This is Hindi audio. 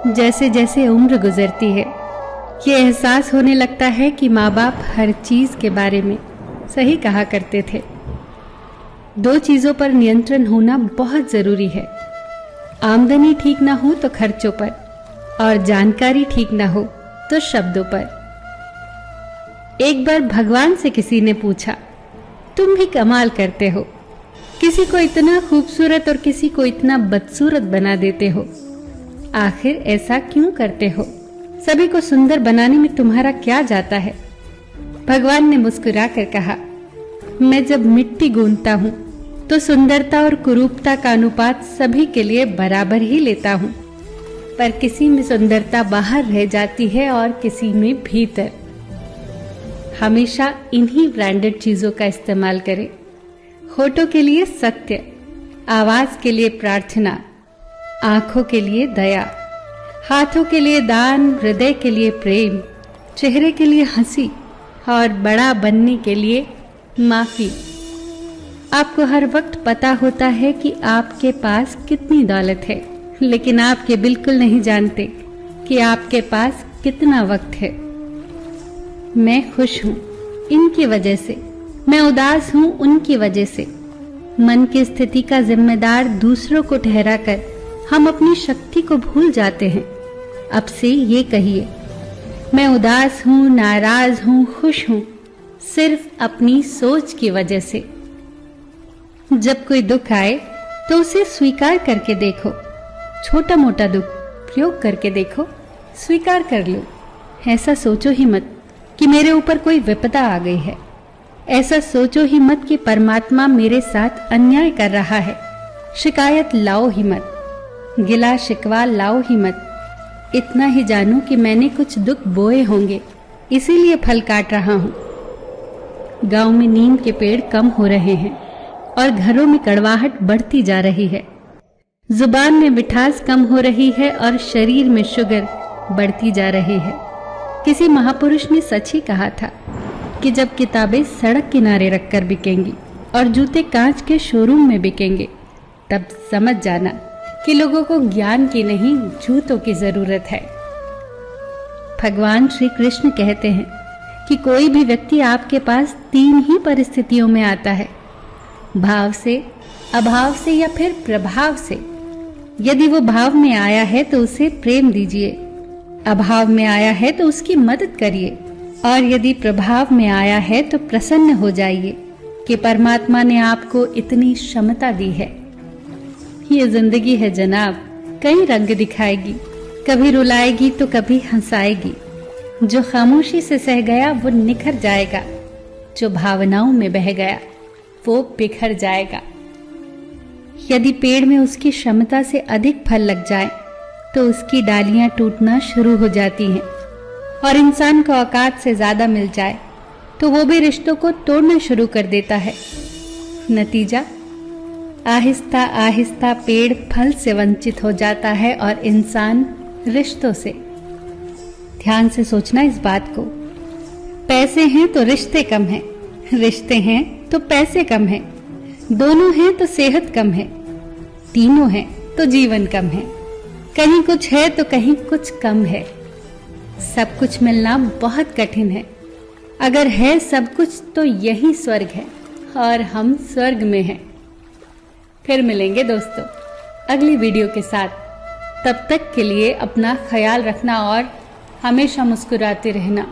जैसे जैसे उम्र गुजरती है, ये एहसास होने लगता है कि माँ बाप हर चीज के बारे में सही कहा करते थे। दो चीजों पर नियंत्रण होना बहुत जरूरी है। आमदनी ठीक ना हो तो खर्चों पर, और जानकारी ठीक ना हो तो शब्दों पर। एक बार भगवान से किसी ने पूछा, तुम भी कमाल करते हो, किसी को इतना खूबसूरत और किसी को इतना बदसूरत बना देते हो, आखिर ऐसा क्यों करते हो? सभी को सुंदर बनाने में तुम्हारा क्या जाता है? भगवान ने मुस्कुराकर कहा, मैं जब मिट्टी गूंथता हूं तो सुंदरता और कुरूपता का अनुपात सभी के लिए बराबर ही लेता हूं, पर किसी में सुंदरता बाहर रह जाती है और किसी में भीतर। हमेशा इन्हीं ब्रांडेड चीजों का इस्तेमाल करें। होठों के लिए सत्य, आवाज के लिए प्रार्थना, आंखों के लिए दया, हाथों के लिए दान, हृदय के लिए प्रेम, चेहरे के लिए हंसी और बड़ा बनने के लिए माफी। आपको हर वक्त पता होता है कि आपके पास कितनी दौलत है, लेकिन आप ये बिल्कुल नहीं जानते कि आपके पास कितना वक्त है। मैं खुश हूं इनकी वजह से, मैं उदास हूं उनकी वजह से। मन की स्थिति का जिम्मेदार दूसरों को ठहराकर हम अपनी शक्ति को भूल जाते हैं। अब से ये कहिए, मैं उदास हूं, नाराज हूं, खुश हूं, सिर्फ अपनी सोच की वजह से। जब कोई दुख आए तो उसे स्वीकार करके देखो। छोटा मोटा दुख प्रयोग करके देखो, स्वीकार कर लो। ऐसा सोचो ही मत कि मेरे ऊपर कोई विपदा आ गई है। ऐसा सोचो ही मत कि परमात्मा मेरे साथ अन्याय कर रहा है। शिकायत लाओ ही मत, गिला शिकवा लाओ ही मत। इतना ही जानो कि मैंने कुछ दुख बोए होंगे, इसीलिए फल काट रहा हूं। गांव में नीम के पेड़ कम हो रहे हैं और घरों में कड़वाहट बढ़ती जा रही है। जुबान में मिठास कम हो रही है और शरीर में शुगर बढ़ती जा रही है। किसी महापुरुष ने सच ही कहा था कि जब किताबें सड़क किनारे रखकर बिकेंगी और जूते कांच के शोरूम में बिकेंगे, तब समझ जाना कि लोगों को ज्ञान की नहीं, जूतों की जरूरत है। भगवान श्री कृष्ण कहते हैं कि कोई भी व्यक्ति आपके पास 3 ही परिस्थितियों में आता है, भाव से, अभाव से या फिर प्रभाव से। यदि वो भाव में आया है तो उसे प्रेम दीजिए, अभाव में आया है तो उसकी मदद करिए, और यदि प्रभाव में आया है तो प्रसन्न हो जाइए कि परमात्मा ने आपको इतनी क्षमता दी है। ये जिंदगी है जनाब, कई रंग दिखाएगी, कभी रुलाएगी तो कभी हंसाएगी। जो खामोशी से सह गया वो निखर जाएगा, जो भावनाओं में बह गया वो बिखर जाएगा। यदि पेड़ में उसकी क्षमता से अधिक फल लग जाए तो उसकी डालियां टूटना शुरू हो जाती हैं, और इंसान को औकात से ज्यादा मिल जाए तो वो भी रिश्तों को तोड़ना शुरू कर देता है। नतीजा, आहिस्ता आहिस्ता पेड़ फल से वंचित हो जाता है और इंसान रिश्तों से। ध्यान से सोचना इस बात को। पैसे हैं तो रिश्ते कम हैं, रिश्ते हैं तो पैसे कम हैं, दोनों हैं तो सेहत कम है, तीनों हैं तो जीवन कम है। कहीं कुछ है तो कहीं कुछ कम है। सब कुछ मिलना बहुत कठिन है। अगर है सब कुछ तो यही स्वर्ग है और हम स्वर्ग में हैं। फिर मिलेंगे दोस्तों अगली वीडियो के साथ। तब तक के लिए अपना ख्याल रखना और हमेशा मुस्कुराते रहना।